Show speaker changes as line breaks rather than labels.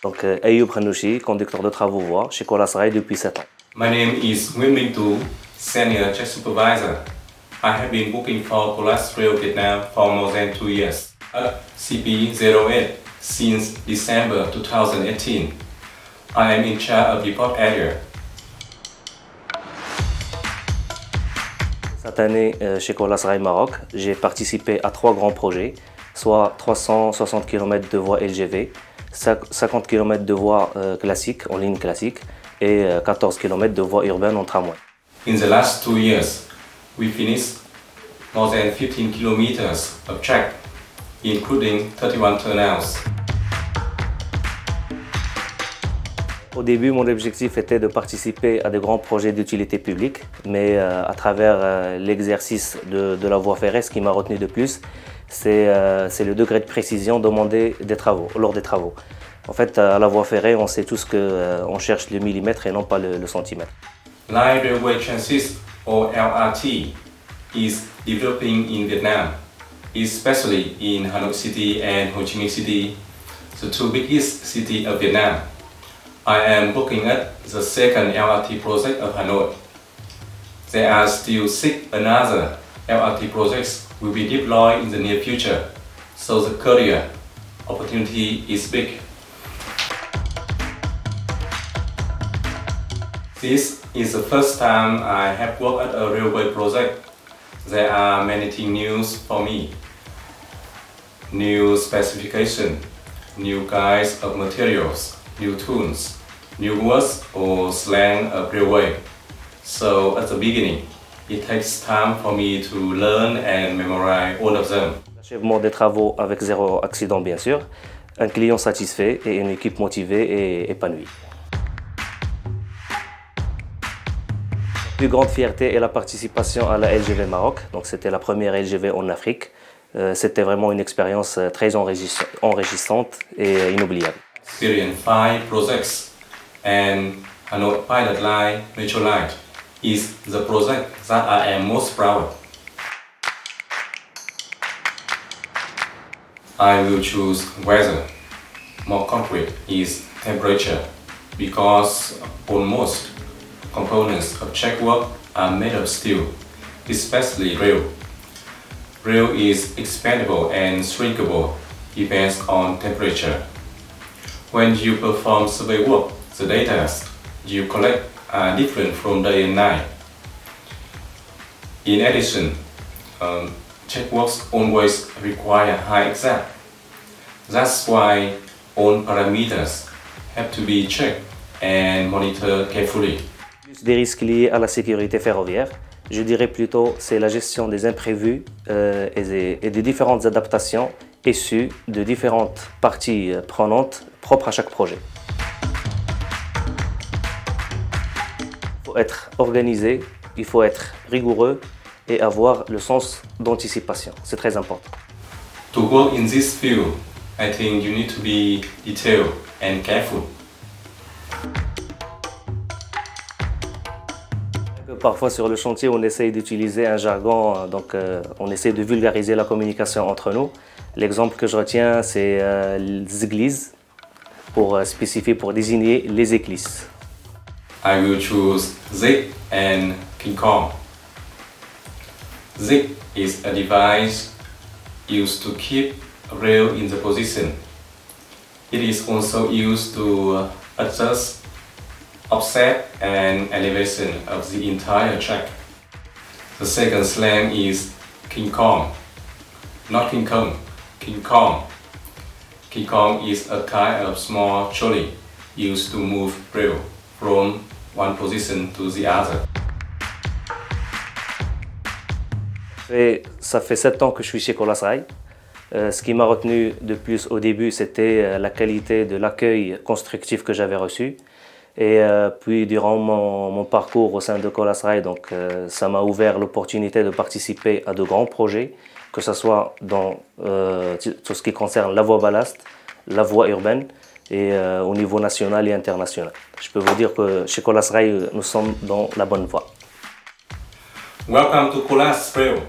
Donc, Ayoub Khanouchi, conducteur de travaux voies chez Colas Rail depuis 7 ans.
My name is Nguyễn Minh Tú, Senior Check Supervisor. I have been working for Colas Rail Vietnam for more than 2 years at CP08 since December 2018. I am in charge of the port area.
Cette année, chez Colas Rail Maroc, j'ai participé à 3 grands projets, soit 360 km de voies LGV, 50 km de voies classiques, en ligne classique, et 14 km de voies urbaines en tramway.
In the last 2 years, we finished more than 15 kilometers of track, including 31 tunnels.
Au début, mon objectif était de participer à de grands projets d'utilité publique, mais à travers l'exercice de la voie ferrée, ce qui m'a retenu de plus, c'est le degré de précision demandé lors des travaux. En fait, à la voie ferrée, on sait tous qu'on cherche le millimètre et non pas le centimètre.
Light Railway Transit, or LRT, is developing in Vietnam, especially in Hanoi City and Ho Chi Minh City, the 2 biggest cities of Vietnam. I am looking at the second LRT project of Hanoi. There are still 6 another LRT projects will be deployed in the near future, so the career opportunity is big. This is the first time I have worked at a railway project. There are many things new for me. New specification, new kinds of materials, new tools, new words or slang of railway. So at the beginning, it takes time for me to learn and memorize all of them.
L'achèvement des travaux avec 0 accident bien sûr, un client satisfait et une équipe motivée et épanouie. La plus grande fierté est la participation à la LGV Maroc, donc c'était la première LGV en Afrique. C'était vraiment une expérience très enrichissante et inoubliable.
Experience 5 projects and Hanoi Pilot Line Metro Line is the project that I am most proud of. I will choose weather. More concrete is temperature because almost components of track work are made of steel, especially rail. Rail is expandable and shrinkable, depends on temperature. When you perform survey work, the data you collect are different from day and night. In addition, check works always require high exact. That's why all parameters have to be checked and monitored carefully.
Des risques liés à la sécurité ferroviaire, je dirais plutôt c'est la gestion des imprévus et des différentes adaptations issues de différentes parties prenantes propres à chaque projet. Il faut être organisé, il faut être rigoureux et avoir le sens d'anticipation. C'est très important.
To work in this field, I think you need to be detailed and careful.
Parfois sur le chantier, on essaye d'utiliser un jargon, donc on essaie de vulgariser la communication entre nous. L'exemple que je retiens, c'est zgliz, pour désigner les éclisses.
I will choose zig and King Kong. Zig is a device used to keep a rail in the position. It is also used to adjust offset and elevation of the entire track. The second slang is King Kong, not King Kong, King Kong. King Kong is a kind of small trolley used to move rail from one position to the other.
Ça fait 7 ans que je suis chez Colas Rail. Ce qui m'a retenu de plus au début, c'était la qualité de l'accueil constructif que j'avais reçu. Et puis durant mon parcours au sein de Colas Rail, donc, ça m'a ouvert l'opportunité de participer à de grands projets, que ce soit dans tout ce qui concerne la voie ballast, la voie urbaine et au niveau national et international. Je peux vous dire que chez Colas Rail, nous sommes dans la bonne voie.
Welcome to Colas Rail.